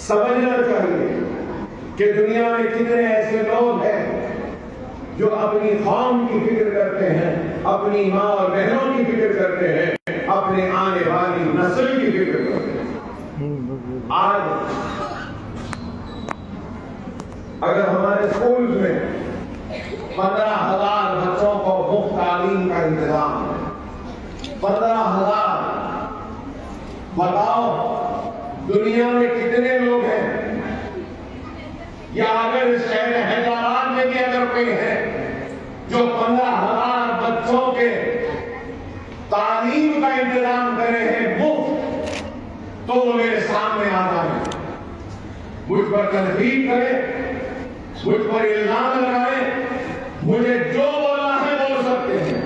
سمجھنا چاہیے کہ دنیا میں کتنے ایسے لوگ ہیں جو اپنی قوم کی فکر کرتے ہیں، اپنی ماں اور بہنوں کی فکر کرتے ہیں، اپنے آنے والی نسل کی فکر کرتے ہیں۔ آج اگر ہمارے اسکول میں 15,000 بچوں کو مفت تعلیم کا انتظام ہے، 15,000، بتاؤ دنیا میں کتنے لوگ ہیں؟ یا اگر اس شہر حیدرآباد میں بھی اگر کوئی ہے جو 15,000 بچوں کے تعلیم کا انتظام کرے ہیں مفت، تو وہ میرے سامنے آ جائے، مجھ پر تنقید کرے، مجھ پر الزام لگائے، مجھے جو بولنا ہے بول سکتے ہیں،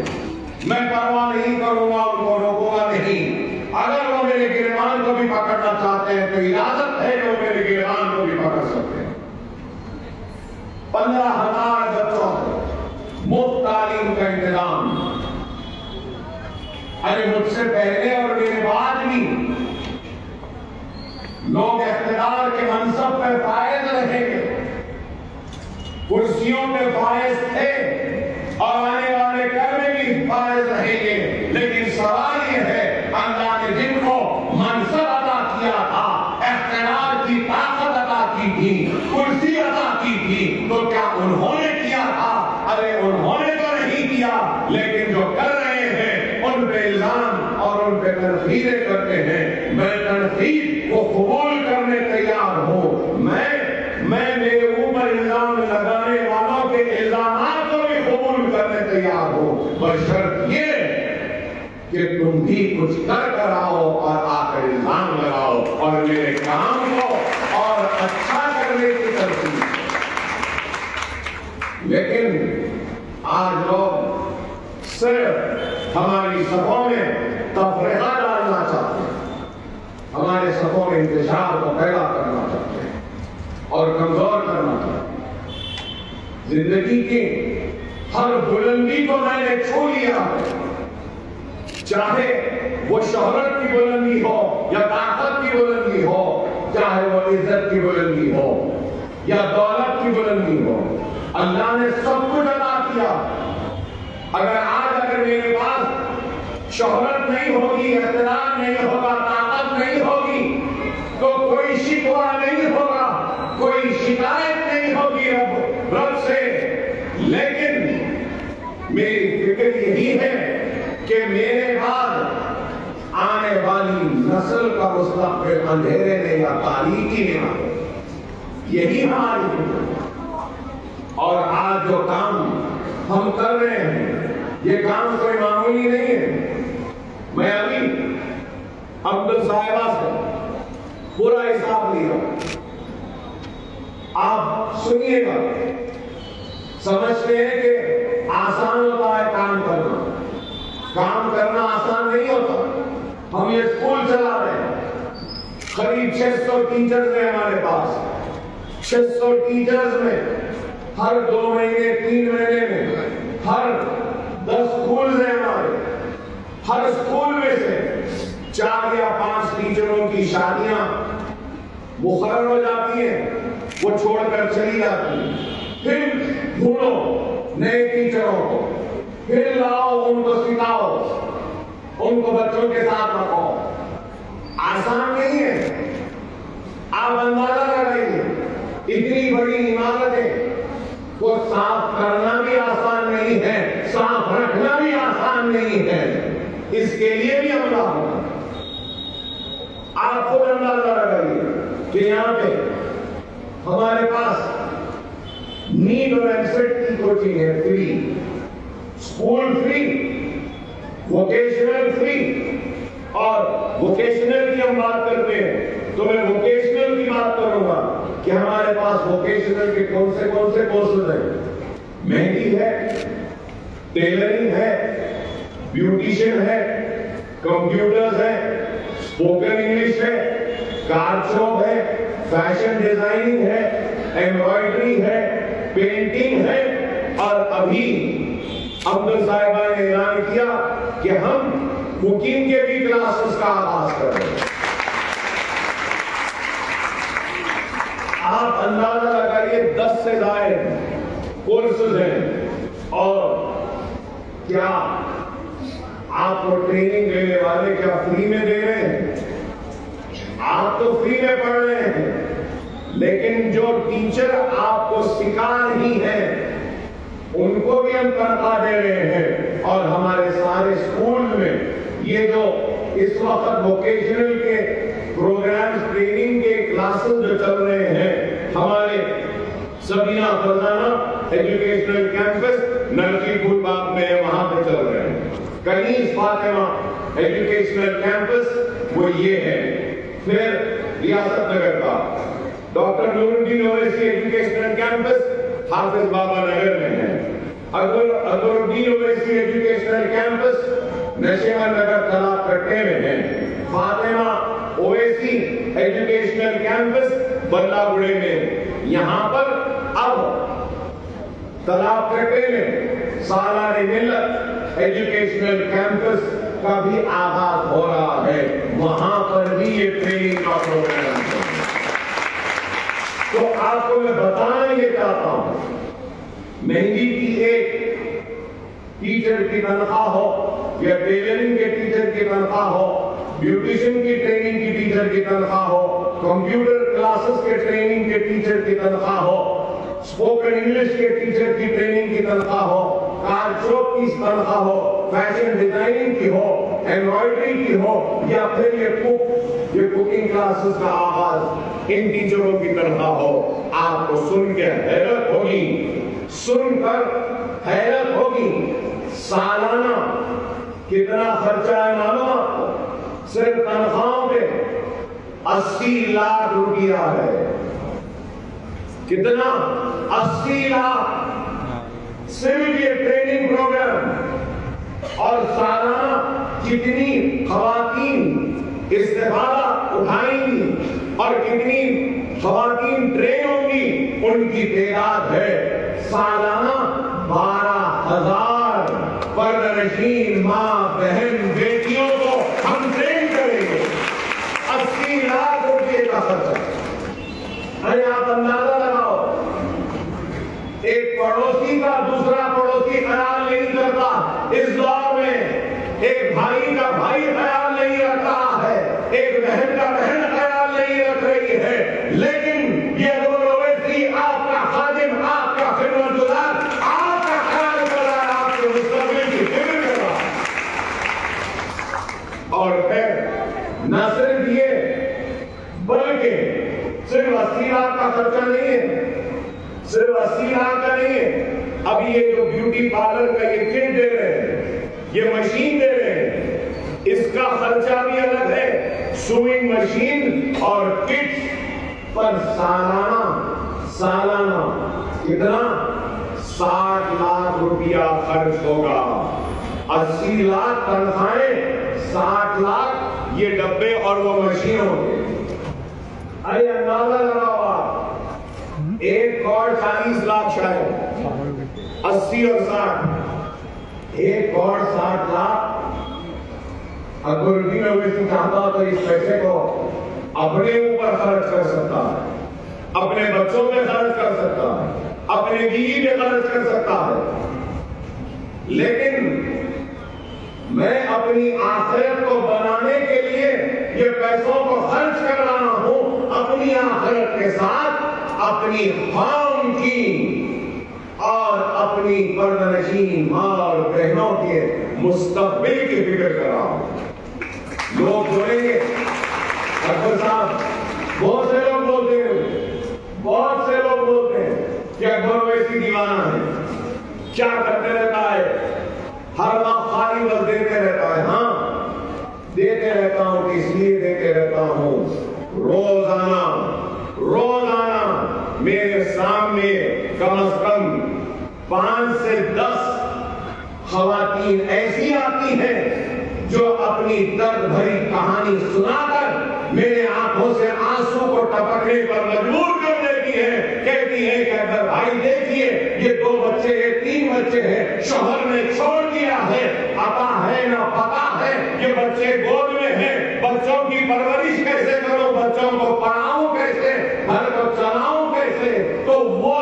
میں پرواہ نہیں کروں گا، ان کو روکوں گا نہیں۔ اگر وہ میرے گریبان کو بھی پکڑنا چاہتے ہیں تو اجازت ہے کہ وہ میرے گریبان کو بھی پکڑ سکتے ہیں۔ 15,000 بچوں کو مفت تعلیم کا انتظام، ارے مجھ سے پہلے اور میرے بعد بھی لوگ اقتدار کے منصب پہ فائز رہیں گے، کرسیوں پہ فائز تھے اور آنے والے کل میں بھی فائز رہیں گے، لیکن سوال یہ ہے اللہ نے جن کو منصب عطا کیا تھا، اقتدار کی طاقت عطا کی تھی، کرسی عطا کی تھی، تو کیا انہوں نے کیا تھا؟ ارے انہوں نے تو نہیں کیا، لیکن جو کر رہے ہیں ان پہ الزام اور ان پہ تنقیدیں کرتے ہیں۔ میں تنقید کو قبول کرنے تیار ہوں، میں میرے اوپر الزام لگانے والوں کے الزامات کو بھی قبول کرنے تیار ہوں، بشرط یہ کہ تم بھی کچھ کر آؤ اور آ کر الزام لگاؤ اور میرے کام کو اور اچھا کرنے کی ترتیب۔ لیکن آج لوگ صرف ہماری صفوں میں تفرقہ ڈالنا چاہتے ہیں، ہمارے صفوں میں انتشار کو پیدا کرنا چاہتے ہیں اور کمزور کرنا چاہتے ہیں۔ زندگی کی ہر بلندی کو میں نے چھو لیا ہے، چاہے وہ شہرت کی بلندی ہو یا طاقت کی بلندی ہو، چاہے وہ عزت کی بلندی ہو یا دولت کی بلندی ہو، اللہ نے سب کچھ عطا کیا۔ اگر میرے پاس شہرت نہیں ہوگی، اقتدار نہیں ہوگا، طاقت نہیں ہوگی، تو کوئی شکوہ نہیں ہوگا، کوئی شکایت نہیں ہوگی رب سے، لیکن میری فکر یہی ہے کہ میرے بعد آنے والی نسل کا مستقبل اندھیرے میں یا تاریکی میں نہ ہو، یہی ہماری فکر ہے۔ اور آج جو کام ہم کر رہے ہیں یہ کام کوئی معمولی نہیں ہے۔ میں ابھی عبدالصاحبہ سے پورا حساب لیا، آپ سنیے گا، سمجھتے ہیں کہ آسان ہوتا ہے کام کرنا، کام کرنا آسان نہیں ہوتا۔ ہم یہ اسکول چلا رہے ہیں، قریب 600 ٹیچرز ہیں ہمارے پاس، 600 ٹیچرز میں ہر 2 مہینے 3 مہینے میں ہر 10 اسکول ہیں ہمارے، ہر اسکول میں سے 4 یا 5 ٹیچروں کی شادیاں مقرر ہو جاتی ہیں، وہ چھوڑ کر چلی جاتی ہیں، پھر ڈھونڈو نئے ٹیچروں کو، پھر لاؤ ان کو سکھاؤ، ان کو بچوں کے ساتھ رکھو۔ آسان نہیں ہے، آپ اندازہ لگائیے، اتنی بڑی عمارتیں کو صاف کرنا بھی آسان نہیں ہے، صاف رکھنا بھی آسان نہیں ہے، اس کے لیے بھی عملہ ہوگا۔ آپ خود اندازہ لگائیے کہ یہاں پہ ہمارے پاس نیٹ اور ایمسیٹ کی کوچنگ ہے، free, school free, vocational free, اور ووکیشنل کی ہم بات کرتے ہیں تو میں ووکیشنل کی بات کروں گا کہ ہمارے پاس ووکیشنل کے کون سے کورسز ہیں۔ مہندی ہے، ٹیلرنگ ہے، بیوٹیشین ہے، کمپیوٹرز ہے، اسپوکن انگلش ہے، کار شاپ ہے، فیشن ڈیزائننگ ہے، ایمبرائڈری ہے، پینٹنگ ہے، اور ابھی عبدالصاحبہ نے اعلان کیا کہ ہم کوکنگ کے بھی کلاسز کا آغاز کر رہے ہیں۔ سے زائد کورسز ہیں. اور کیا آپ کو ٹریننگ دینے والے کیا فری میں دے رہے ہیں؟ آپ تو فری میں پڑھ رہے ہیں, لیکن جو ٹیچر آپ کو سکھا رہی ہیں ان کو بھی ہم تنخواہ دے رہے ہیں. اور ہمارے سارے اسکول میں یہ جو اس وقت ووکیشنل کے پروگرامز, ٹریننگ کے کلاسز جو چل رہے ہیں, ہمارے سبینہ فرزانہ ایجوکیشنل کیمپس نلکی پھول باغ میں وہاں پہ چل رہے ہیں. کنیز فاطمہ ایجوکیشنل کیمپس وہ یہ ہے. پھر ریاست نگر کا ڈاکٹر نور الدین اویسی ایجوکیشنل کیمپس حافظ بابا نگر میں ہے. اکبر الدین اویسی ایجوکیشنل کیمپس نشیمن نگر تالاب کٹے میں ہے. فاطمہ اویسی ایجوکیشنل کیمپس بلہ گڑے میں. یہاں پر اب تالاب کٹے میں سالار ملت ایجوکیشنل کیمپس کا بھی آغاز ہو رہا ہے. وہاں پر بھی یہ ٹریننگ کا پروگرام ہے. تو آپ کو میں بتانا یہ چاہتا ہوں, مہندی کی ایک ٹیچر کی تنخواہ ہو, یا ٹیلرنگ کے ٹیچر کی تنخواہ ہو, بیوٹیشن کی ٹریننگ کی ٹیچر کی تنخواہ ہو, کمپیوٹر کلاسز کے ٹریننگ کے ٹیچر کی تنخواہ ہو, اسپوکن انگلش کے ٹیچر کی ٹریننگ کی تنخواہ ہو, کار شاپ کی تنخواہ ہو, فیشن ڈیزائننگ کی ہو, ایمبرائڈری کی ہو, یا پھر یہ کوکنگ کلاسز کا آغاز ان ٹیچروں کی تنخواہ ہو. آپ کو سن کے حیرت ہوگی, سن کر حیرت ہوگی, سالانہ کتنا خرچہ ہے معلوم آپ کو؟ صرف تنخواہوں پہ 80 لاکھ روپیہ ہے. کتنا؟ 80 لاکھ صرف یہ ٹریننگ پروگرام. اور سالانہ کتنی خواتین استفادہ اٹھائیں گی اور کتنی خواتین ٹرین ہوں گی, ان کی تعداد ہے سالانہ 12,000 پردہ ماں بہن بیٹیوں کو ہم ٹرین کریں گے. 80 لاکھ روپے کا خرچہ. ارے آپ اندازہ لگاؤ, ایک پڑوسی کا دوسرا پڑوسی خیال نہیں کرتا اس دور میں. ایک بھائی کا بھائی خیال نہیں رکھ رہا ہے, ایک بہن کا بہن خیال نہیں رکھ رہی ہے, لیکن یہ اکبر اویسی آپ کا خادم, آپ کا خدمت گزار, آپ کا خیال کر رہا ہے, آپ کے مستقبل کی فکر کر رہا ہے. اور پھر نہ صرف یہ, بلکہ صرف 80 لاکھ کا خرچہ نہیں ہے, صرف 80 لاکھ کا نہیں ہے. اب یہ جو بیوٹی پارلر کا یہ کٹ دے رہے ہیں, یہ مشین دے رہے ہیں, اس کا خرچہ بھی الگ ہے. سوئنگ مشین اور کٹ پر سالانہ کتنا؟ 60 لاکھ روپیہ خرچ ہوگا. 80 لاکھ تنخواہیں, 60 لاکھ یہ ڈبے اور وہ مشین ہوگی. ارے اندازہ لگاؤ آپ, 1 کروڑ 40 لاکھ شاید, 80 اور 60, 1 کروڑ 60 لاکھ. اکبر الدین اویسی چاہتا تو اس پیسے کو اپنے اوپر خرچ کر سکتا ہے, اپنے بچوں پہ خرچ کر سکتا ہے, اپنے بیوی پہ خرچ کر سکتا ہے, لیکن میں اپنی آخرت کو بنانے کے لیے یہ پیسوں کو خرچ کر رہا ہوں. اپنی آخرت کے ساتھ اپنی قوم کی اور اپنی پردنشین ماں اور بہنوں کے مستقبل کی فکر کر رہا ہوں. لوگ جوڑیں گے, اکبر صاحب بہت سے لوگ بولتے ہیں کہ اکبر اویسی دیوانہ ہے, کیا کرتے رہتا ہے, ہر وقت خالی بس دیتے رہتا ہے. ہاں دیتے رہتا ہوں, اس لیے دیتے رہتا ہوں. روزانہ میرے سامنے کم از کم 5 سے 10 خواتین ایسی آتی ہیں جو اپنی درد بھری کہانی سنا کر میرے آنکھوں سے آنسو کو ٹپکنے پر مجبور کر دیتی ہے. کہتی ہے کہ اگر بھائی دیکھیے یہ 2 بچے ہیں, 3 بچے ہیں, شوہر نے چھوڑ دیا ہے, عطا ہے نہ پتا ہے, یہ بچے گود میں ہیں, بچوں کی پرورش کیسے کروں, بچوں کو پڑھاؤں کیسے, گھر کو چلاؤں کیسے. تو وہ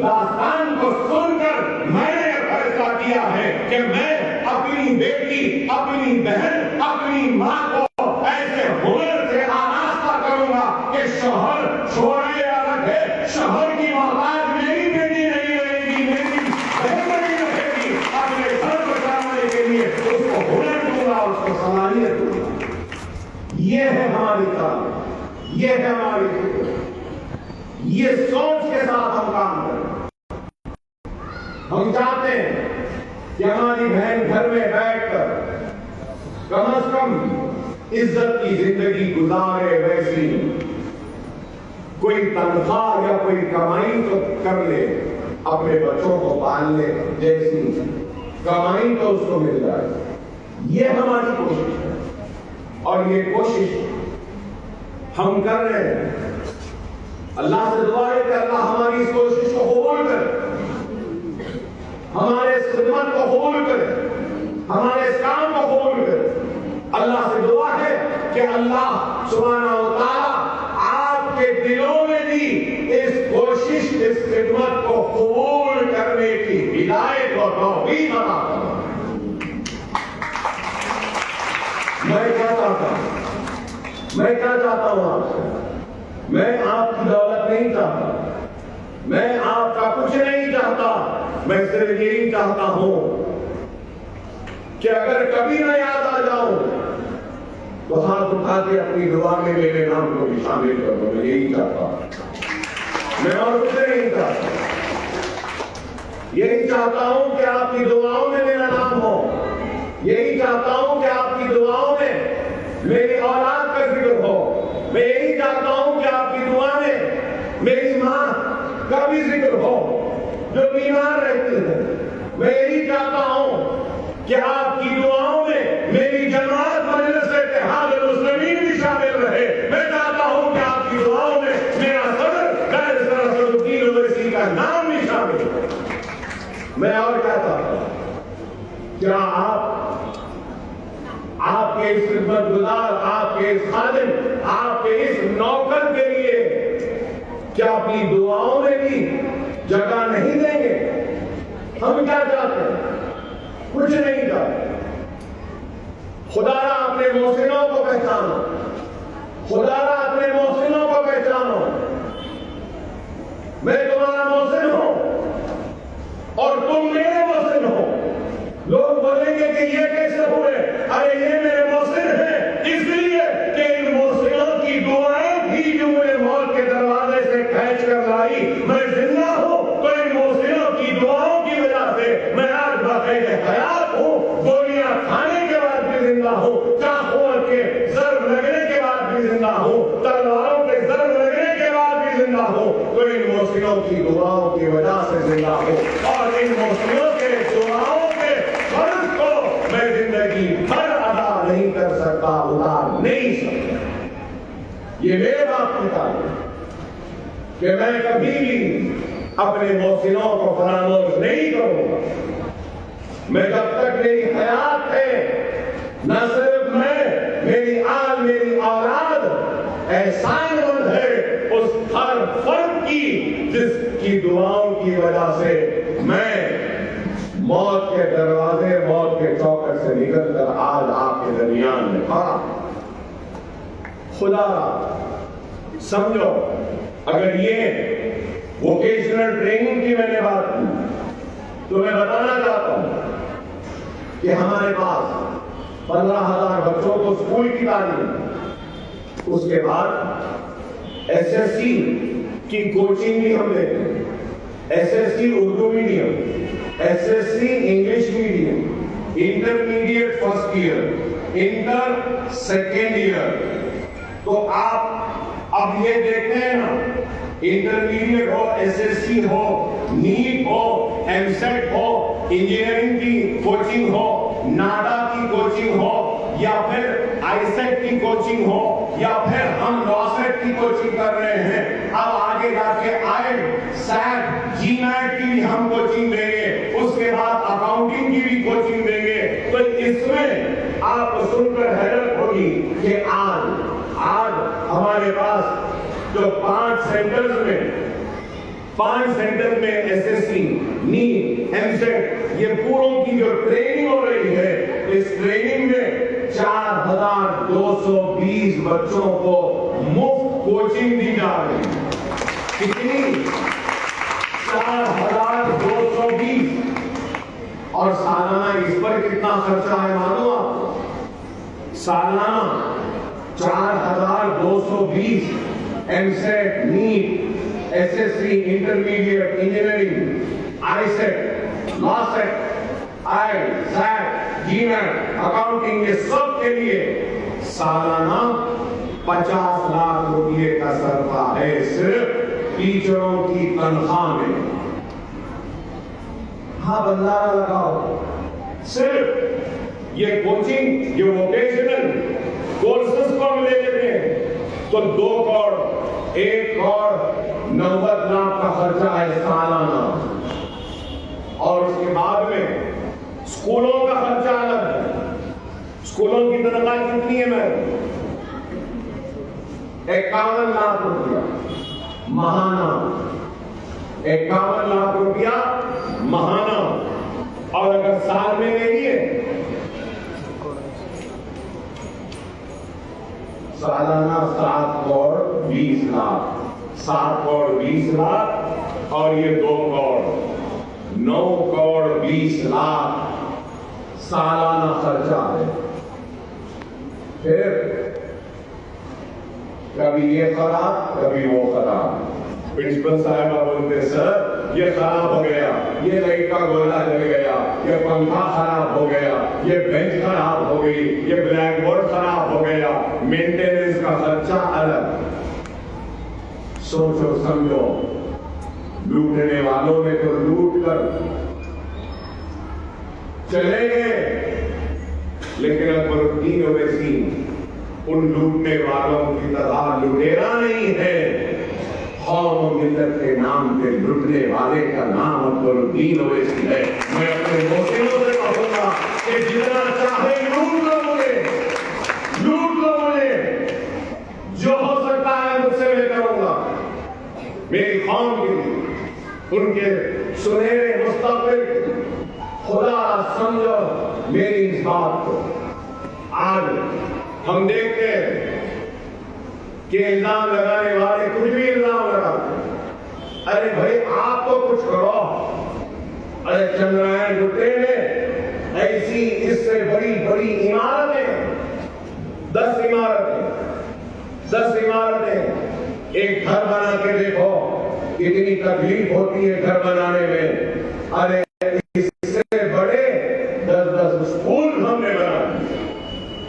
داستان کو سن کر میں نے فیصلہ کیا ہے کہ میں اپنی بیٹی، اپنی بہن، اپنی ماں کو ایسے ہنر سے آراستہ کروں گا کہ شوہر چھوڑے یا رکھے، شوہر کی محتاج میری بیٹی نہیں رہے گی، میری بہن نہیں رہے گی، اپنے گھر کو چلانے کے لیے اس کو ہنر دوں گا، اس کو صلاحیت دوں گا۔ یہ ہے ہماری تعلیم، یہ ہے ہماری فکر، یہ سوچ کے ساتھ ہم کام کریں۔ ہم چاہتے ہیں کہ ہماری بہن گھر میں بیٹھ کر کم از کم عزت کی زندگی گزارے، ویسی کوئی تنخواہ یا کوئی کمائی تو کر لے، اپنے بچوں کو پال لے، جیسی کمائی تو اس کو مل جائے۔ یہ ہماری کوشش ہے اور یہ کوشش ہم کر رہے ہیں۔ اللہ سے دعا ہے کہ اللہ ہماری اس کوشش کو قبول کرے، ہمارے اس خدمت کو قبول کرے، ہمارے اس کام کو قبول کرے۔ اللہ سے دعا ہے کہ اللہ سبحانہ و تعالیٰ آپ کے دلوں میں بھی اس کوشش، اس خدمت کو قبول کرنے کی ہدایت اور توفیق عطا فرمائے۔ میں کیا چاہتا ہوں آپ سے؟ میں آپ کی دولت نہیں چاہتا، میں آپ کا کچھ نہیں چاہتا، میں صرف یہی چاہتا ہوں کہ اگر کبھی میں یاد آ جاؤں تو ہاتھ اٹھا کے اپنی دعا میں میرے نام کو بھی شامل کر دو۔ میں یہی چاہتا ہوں، میں اور کچھ نہیں چاہتا۔ یہی چاہتا ہوں کہ آپ کی دعاؤں میں میرا نام ہو، یہی چاہتا ہوں کہ آپ کی دعاؤں میں میری اولاد کا ذکر ہو، میں یہی چاہتا ہوں کہ آپ کی دعا میں میری ماں کا بھی ذکر ہو جو بیمار رہتی ہے، میں یہی چاہتا ہوں کہ آپ کی دعاؤں میں میری جماعت مجلس اتحاد المسلمین بھی شامل رہے، میں چاہتا ہوں کہ آپ کی دعاؤں میں میرا صدر قائد صدر الدین اویسی کا نام بھی شامل ہو۔ میں اور کیا چاہتا ہوں؟ کیا آپ کے اس خدمت گزار، آپ کے اس خادم، آپ کے اس نوکر کے لیے کیا اپنی دعاؤں میں بھی جگہ نہیں دیں گے؟ ہم کیا چاہتے ہیں؟ کچھ نہیں چاہتے۔ خدا را اپنے محسنوں کو پہچانو، خدا را اپنے محسنوں کو پہچانو۔ میں تمہارا محسن ہوں اور تم میرے محسن ہو۔ لوگ بولیں گے کہ یہ کیسے ہوئے؟ ارے یہ میرے محسن ہیں اس لیے کہ ان محسنوں کی دعائیں بھی جو مجھے موت کے دروازے سے کھینچ کر لائی۔ میں زندہ ہوں تو ان محسنوں کی دعاؤں کی وجہ سے میں آج باقی حیات ہوں، گولیاں کھانے کے بعد بھی زندہ ہوں، چاقوؤں کے ضرب لگنے کے بعد بھی زندہ ہوں، تلواروں کے ضرب لگنے کے بعد بھی زندہ ہوں، تو ان محسنوں کی دعاؤں کی وجہ سے زندہ ہوں۔ اور ان محسنوں کے دعاؤں کے فرض کو میں زندگی بھر ادا نہیں کر سکتا، اتار نہیں سکتا۔ یہ میرے باپ کی تعلیم کہ میں کبھی بھی اپنے محسنوں کو فراموش نہیں کروں گا۔ میں جب تک میری حیات ہے، نہ صرف میں، میری آل، میری اولاد احسان مند ہے اس ہر فرد کی جس کی دعاؤں کی وجہ سے میں موت کے دروازے، موت کے چوکٹ سے نکل کر آج آپ کے درمیان میں کھڑا۔ خدا سمجھو، اگر یہ ووکیشنل ٹریننگ کی میں نے بات کی تو میں بتانا چاہتا ہوں کہ ہمارے پاس 15,000 بچوں کو اسکول کی تعلیم، اس کے بعد ایس ایس سی کی کوچنگ بھی ہم دیتے ہیں، S S C Urdu medium, S S C English medium, intermediate first year, inter second year. تو آپ اب یہ دیکھتے ہیں نا، انٹرمیڈیٹ ہو، ایس ایس سی ہو، نیٹ ہو، ایم سیٹ ہو، انجینئرنگ کی کوچنگ ہو، ناڈا کی کوچنگ ہو، یا پھر آئی سیٹ کی کوچنگ ہو، یا پھر ہم لاسیٹ کی کوچنگ کر رہے ہیں، اب آگے جا کے آئل، سیٹ، جی میٹ کی بھی ہم کوچنگ دیں گے، اس کے بعد اکاؤنٹنگ کی بھی کوچنگ دیں گے۔ تو اس میں آپ کو سن کر حیرت ہوگی کہ آج ہمارے پاس جو 5 سینٹرز میں 5 سینٹر میں S S C NEET EAMCET یہ پوروں کی جو ٹریننگ ہو رہی ہے اس ٹریننگ میں 4220 بچوں کو مفت کوچنگ دی جا رہی ہے. کتنی؟ 4220. اور سالانہ اس پر کتنا خرچہ ہے معلوم آپ کو؟ سالانہ 4220 EAMCET NEET S S C intermediate engineering ICET LAWCET ICET جی نیٹ اکاؤنٹنگ یہ سب کے لیے سالانہ 50 لاکھ روپئے کا صرفہ ہے صرف ٹیچروں کی تنخواہ میں. ہاں بندہ لگاؤ صرف یہ کوچنگ یہ ووکیشنل کورسز کو ہم لے لیتے ہیں تو 2 کروڑ 1 کروڑ 90 لاکھ کا خرچہ ہے سالانہ. اور اس کے بعد میں اسکولوں کا خرچہ الگ ہے. اسکولوں کی تنخواہ کتنی ہے میڈم؟ 51 لاکھ روپیہ ماہانہ. 51 لاکھ روپیہ ماہانہ. اور اگر سال میں لے لیے سالانہ 7 کروڑ 20 لاکھ. 7 کروڑ 20 لاکھ اور یہ 2 کروڑ 9 کروڑ 20 لاکھ سالانہ خرچہ ہے. پھر کبھی یہ خراب کبھی وہ خراب. پرنسپل صاحبہ بولتے سر یہ خراب ہو گیا, یہ لائٹ کا گولا جل گیا, یہ پنکھا خراب ہو گیا, یہ بینچ خراب ہو گئی, یہ بلیک بورڈ خراب ہو گیا, مینٹیننس کا خرچہ الگ. سوچو سمجھو, لوٹنے والوں نے تو لوٹ کر چلے گئے, لیکن اکبر الدین اویسی ان لوٹنے والوں کی طرح لٹیرا نہیں ہے. قوم و ملت کے نام پہ لٹنے والے کا نام اکبر الدین اویسی ہے. میں اپنے محسنوں سے کہوں گا کہ جتنا چاہے لوٹ لو مجھے, لوٹ لو مجھے, جو ہو سکتا ہے مجھ سے میں کروں گا میری قوم کے لیے, ان کے سنہرے مستقبل. خدا سمجھو میری اس بات کو. آج ہم دیکھتے ہیں کہ الزام لگانے والے کچھ بھی الزام لگاتے ہیں. ارے بھائی آپ تو کچھ کرو. ارے چندرائن ٹوٹے میں ایسی اس سے بڑی بڑی عمارتیں 10 عمارتیں ایک گھر بنا کے دیکھو اتنی تکلیف ہوتی ہے گھر بنانے میں. ارے اس سے بڑے 10 اسکول ہم نے بنائے.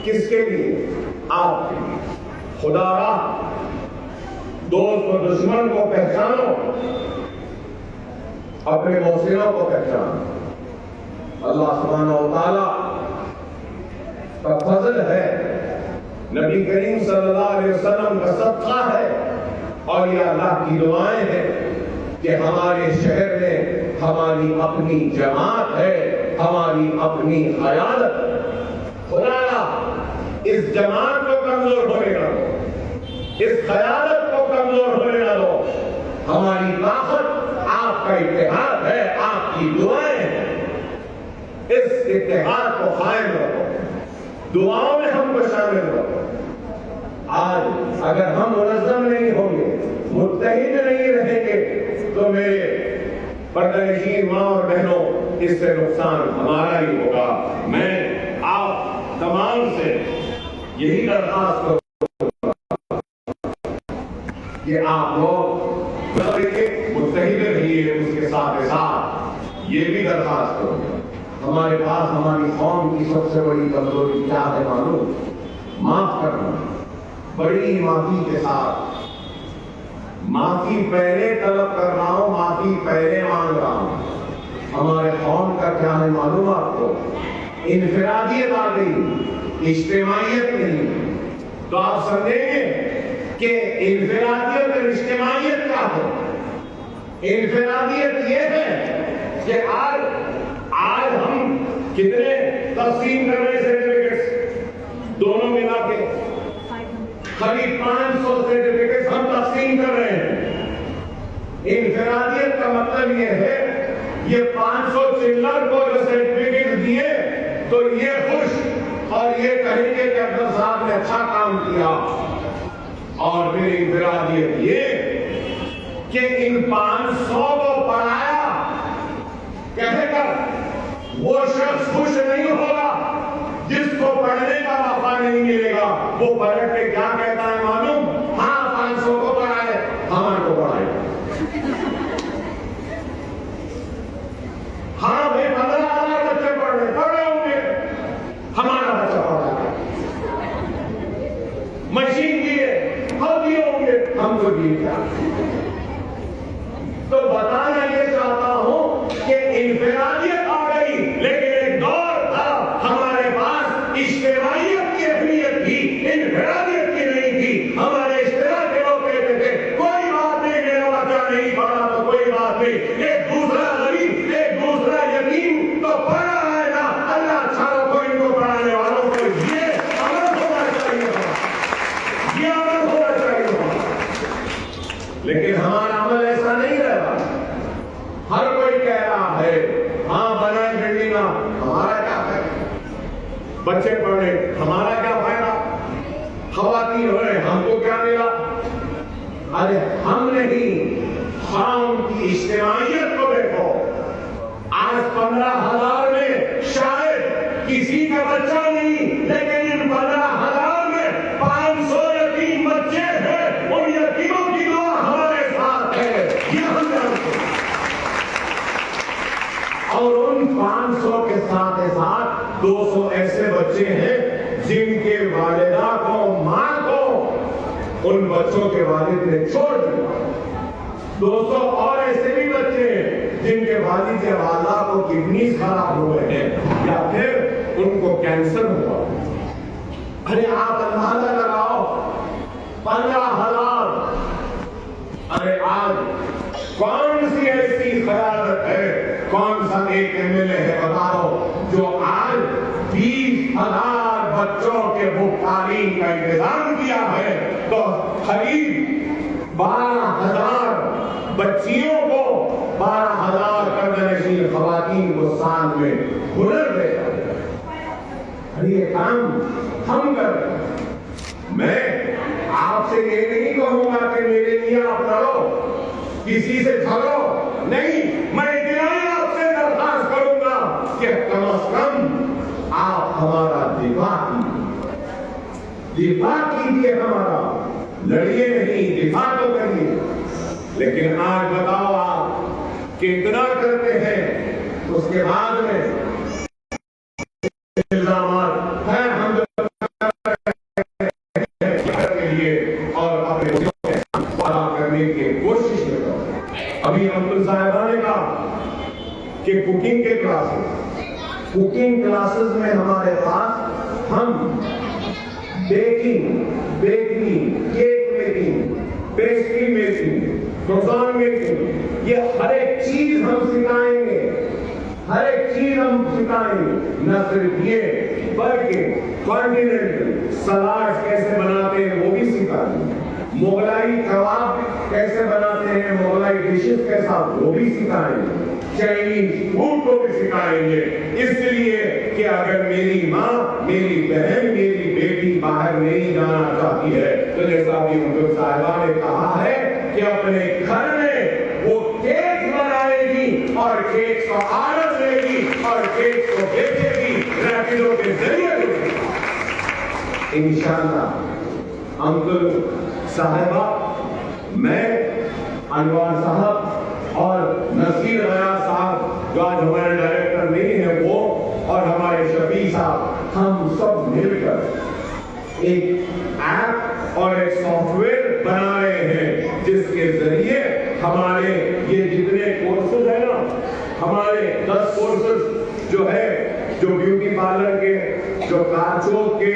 کس کے لیے؟ آپ کے لیے. خدا را دوست و دشمن کو پہچانو, اپنے محسنوں کو پہچانو. اللہ سبحانہ و تعالی کا فضل ہے, نبی کریم صلی اللہ علیہ وسلم کا صدقہ ہے, اور یہ اللہ کی دعائیں ہیں کہ ہمارے شہر میں ہماری اپنی جماعت ہے, ہماری اپنی قیادت. خدا اس جماعت کو کمزور ہونے نہ دو, اس قیادت کو کمزور ہونے نہ دو. ہماری طاقت آپ کا اتحاد ہے, آپ کی دعائیں ہیں. اس اتحاد کو قائم رکھو, دعاؤں میں ہم کو شامل رکھو. آج اگر ہم منظم نہیں ہوں گے, متحد نہیں رہیں گے, تو میرے پردہ نشین ماں اور بہنوں اس سے نقصان ہمارا ہی ہوگا. میں آپ تمام سے یہی درخواست کروں کہ آپ لوگ متحد رہیے. اس کے ساتھ ساتھ یہ بھی درخواست کروں ہمارے پاس ہماری قوم کی سب سے بڑی کمزوری کیا ہے معلوم؟ معاف کرنا. بڑی معافی کے ساتھ معافی پہلے طلب کر رہا ہوں, معافی پہلے مانگ رہا ہوں. ہمارے قوم کا کیا ہے معلوم آپ کو؟ انفرادیت آ گئی, اجتماعیت نہیں. تو آپ سمجھیں گے کہ انفرادیت اور اجتماعیت کیا ہے. انفرادیت یہ ہے کہ آج ہم کتنے تقسیم کر رہے ہیں سرٹیفکیٹس, دونوں ملا کے قریب 500 سرٹیفکیٹس ہم تقسیم کر رہے ہیں. انفرادیت کا مطلب یہ ہے یہ 500 چلر کو جو سرٹیفکیٹ دیے تو یہ خوش اور یہ کہیں گے کہ عبدل صاحب نے اچھا کام کیا. اور پھر انفرادیت یہ کہ ان 500 کو پڑھایا کہے کر وہ شخص خوش نہیں ہوگا جس کو پڑھنے کا موقع نہیں ملے گا. وہ پلٹ کے کیا کہتا ہے معلوم؟ ہاں 500 کو پڑھائے ہمارے کو پڑھائے. ہاں بھائی 15,000 بچے پڑھے ہوں گے ہمارا بچہ پڑھا ہے. مشین دیے ہم دیے ہوں گے ہم کو دیے کیا. تو بتانا یہ چاہتا ہوں کہ انفرادیت آ گئی لیکن ایک دور تھا ہمارے پاس اجتماعیت کی اہمیت تھی, انفرادیت کی نہیں تھی. ہمارے اشتراک کے لوگ کہتے تھے کوئی بات نہیں میرا بچہ نہیں پڑھا تو کوئی بات نہیں, ایک دوسرا غریب ایک دوسرا یتیم تو پڑھا ہے نا, اللہ اچھا رکھو ان کو پڑھانے والوں کو. یہ عمل ہونا چاہیے تھا, یہ عمل ہونا چاہیے تھا. لیکن ہمارا عمل ایسا نہیں رہا. ہر کوئی کہہ رہا ہے ہاں بنائے بلڈنگ ہمارا کیا فائدہ, بچے پڑھے ہمارا کیا فائدہ, خواتین ہوئے ہم کو کیا ملا. ارے ہم نہیں, قوم کی اجتماعیت کو دیکھو. آج 15,000 میں شاید کسی کا بچہ نہیں لیکن ان 15,000 میں 500 یتیم بچے ہیں. ان یتیموں کی دعا ہمارے ساتھ ہے یہ ہم جانتے ہیں. اور ان 500 کے ساتھ 200 ایسے بچے ہیں جن کے والدہ کو ماں کو ان بچوں کے والد نے چھوڑ دیا. 200 اور ایسے بھی بچے ہیں جن کے والد یا والدہ کو کڈنیز خراب ہوئے ہیں یا پھر ان کو کینسر ہوا. ارے آپ اندازہ لگاؤ 15,000. ارے آج کون سی ایسی قیادت ہے, کون سا ایک MLA ہے بتاؤ جو آج 20,000 بچوں کے مفت تعلیم کا انتظام کیا ہے تو قریب 12,000 بچیوں کو 12,000 کردنشین خواتین کو سال میں ہنر دیتا ہے. یہ کام ہم کر رہے ہیں. میں آپ سے یہ نہیں کہوں گا کہ میرے لیے آپ لڑو, کسی سے جھگڑو نہیں. میں اتنا ہی آپ سے درخواست کروں گا کہ کم از کم آپ ہمارا دفاع کیجیے, ہمارا لڑیے نہیں, دفاع تو کریے. لیکن آج بتاؤ آپ کتنا کرتے ہیں, اس کے بعد میں الزامات ہیں ہم اور اپنے پورا کرنے کی کوشش میں کرو. ابھی عبدل صاحبہ نے کہا کہ کوکنگ کلاسز میں ہمارے پاس ہم baking, bakery, cake making, pastry making, croissant making, یہ ہر ایک چیز ہم سکھائیں گے. ہر ایک چیز ہم سکھائیں گے. نہ صرف یہ بلکہ کانٹیننٹل سلاڈ کیسے بناتے ہیں وہ بھی سکھائیں گے. مغلائی کباب کیسے بناتے ہیں, مغلائی ڈشز کیسا وہ بھی سکھائیں گے. چائنیز فوڈ کو بھی سکھائیں گے. اس لیے کہ اگر میری ماں, میری بہن, میری بیٹی باہر نہیں جانا چاہتی ہے تو جیسا بھی عبدل صاحبہ نے کہا ہے کہ اپنے گھر میں وہ کیک بنائے گی اور کیک کو آرڈر دے گی اور کیک کو بیچے گی ریپیڈو کے ذریعے. انشاءاللہ عبدل صاحبہ, میں انوار صاحب اور نصیر غیاث صاحب جو آج ہمارے ڈائریکٹر نہیں ہیں وہ اور ہمارے شفیع صاحب, ہم سب مل کر ایک ایپ اور ایک سافٹ ویئر بنا رہے ہیں جس کے ذریعے ہمارے یہ جتنے کورسز ہیں نا, ہمارے 10 کورسز جو ہے, جو بیوٹی پارلر کے, جو کارچوک کے,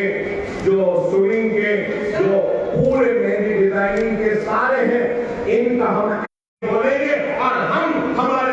جو سوئنگ کے, جو پورے مہندی ڈیزائننگ کے سارے ہیں, ان کا ہم بولیں گے. اور ہم ہمارے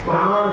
5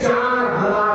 4000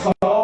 100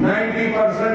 90%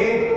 1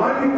1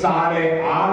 8:30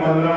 15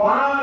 5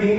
3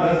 10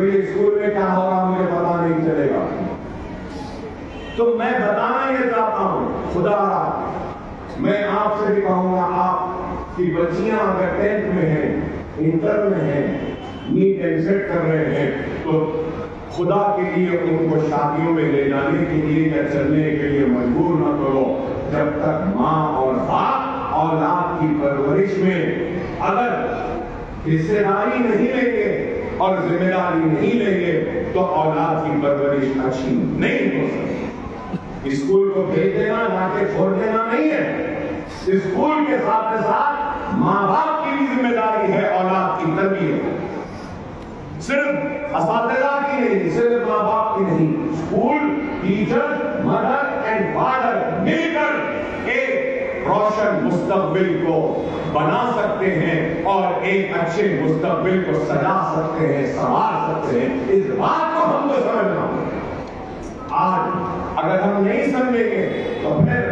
تو یہ اسکول میں کیا ہوگا مجھے پتا نہیں چلے گا. تو میں بتانا یہ چاہتا ہوں، خدا میں آپ سے بھی کہوں گا، آپ کی بچیاں اگر 10th میں ہیں، انٹر میں ہیں، نیٹ ایگزٹ کر رہے ہیں، تو خدا کے لیے ان کو شادیوں میں لے جانے کے لیے یا چلنے کے لیے مجبور نہ کرو جب تک ماں اور باپ اولاد کی پرورش میں اگر حصے داری نہیں لیں گے اور ذمہ داری نہیں لیں گے تو اولاد کی پرورش اچھی نہیں ہو سکتی. اسکول کو بھیج دینا، لا کے چھوڑ دینا نہیں ہے. اسکول کے ساتھ ساتھ ماں باپ کی بھی ذمہ داری ہے اولاد کی تربیت. صرف اساتذہ کی نہیں، صرف ماں باپ کی نہیں، school, teacher, mother and father مل کر ایک روشن مستقبل کو بنا سکتے ہیں اور ایک اچھے مستقبل کو سجا سکتے ہیں، سنوار سکتے ہیں. اس بات کو ہم کو سمجھنا ہوگا. آج اگر ہم نہیں سمجھیں گے تو پھر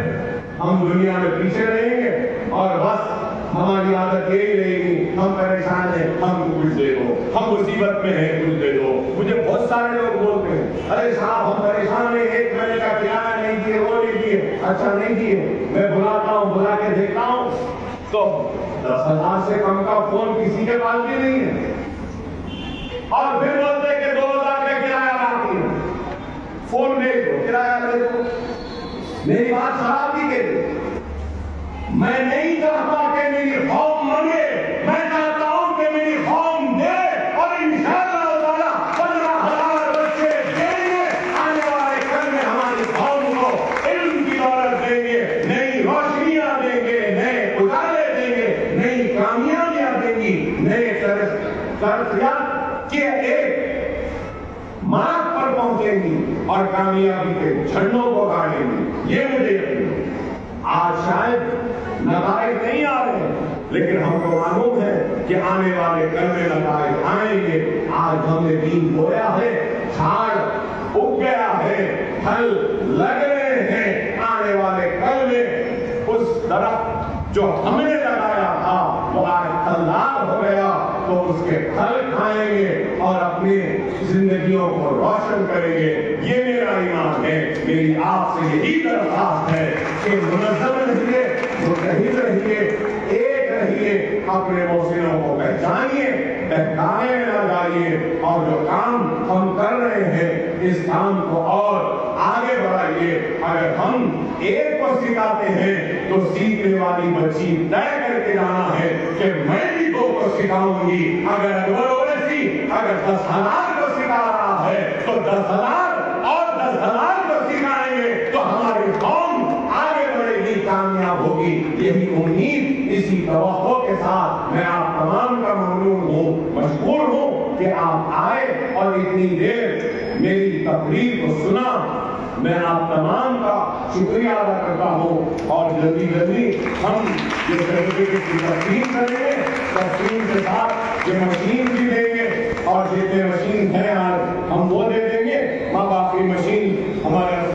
ہم دنیا میں پیچھے رہیں گے اور بس ہماری عادت یہی رہے گی، ہم پریشان ہیں، ہم کو کچھ دے دو، ہم مصیبت میں ہیں، کچھ دے دو. مجھے بہت سارے لوگ بولتے ہیں، ارے صاحب ہم پریشان ہیں، 1 مہینے کا کرایہ نہیں دیے، وہ نہیں دیے. اچھا نہیں دیے، میں بلاتا ہوں، بلا کے دیکھتا ہوں تو 10,000 سے کم کا فون کسی کے پاس بھی نہیں ہے. اور پھر بولتے کہ 2,000 کا کرایہ باقی ہے، فون دے دو، کرایہ دے دو. میری بات خراب نہیں کہتے، میں نہیں چاہتا کہ میری قوم مانگے، میں چاہتا ہوں کہ میری قوم دے اور انشاءاللہ تعالیٰ 15,000 بچے دیں گے. آنے والے کل میں ہماری قوم کو علم کی دولت دیں گے، نئی روشنیاں دیں گے، نئے اجالے دیں گے، نئی کامیابیاں دیں گی، نئے ترقیات کے ایک مارگ پر پہنچیں گی اور کامیابی کے جھنڈوں کو گاڑیں گی. یہ مجھے یقین ہے. آج شاید نتائج نہیں آ رہے لیکن ہم کو معلوم ہے کہ آنے والے کل میں نتائج آئیں گے. آج ہم نے دین بویا ہے، جھاڑ اگ گیا ہے، پھل لگ رہے ہیں. آنے والے کل میں اس درخت جو ہم نے لگایا تھا وہ آج پھلدار ہو گیا تو اس کے پھل کھائیں گے اور اپنی زندگیوں کو روشن کریں گے. یہ میرا ایمان ہے. میری آپ سے یہی درخواست ہے کہ منظم رہیے، متحد رہیے، ایک رہیے، اپنے محسنوں کو پہچانیے، بہکانے میں نہ جائیے اور جو کام ہم کر رہے ہیں اس کام کو اور آگے بڑھائیے. اگر ہم ایک کو سکھاتے ہیں تو سیکھنے والی بچی طے کر کے جانا ہے کہ میں بھی 2 کو سکھاؤں گی. اگر اکبر اویسی اگر 10,000 کو سکھا رہا ہے تو 10,000 اور 10,000 کو سکھائیں گے تو ہماری قوم آگے بڑھے گی، کامیاب ہوگی. یہی امید، اسی توقع کے ساتھ میں آپ تمام کا ممنون ہوں، مشکور ہوں کہ آپ آئے اور اتنی دیر میری تقریر کو سنا. میں آپ تمام کا شکریہ ادا کرتا ہوں اور جلدی جلدی ہم یہ سرٹیفکیٹ کی تقسیم کریں گے. تقسیم کے ساتھ یہ مشین بھی دیں گے اور جتنے مشین ہیں آج ہم وہ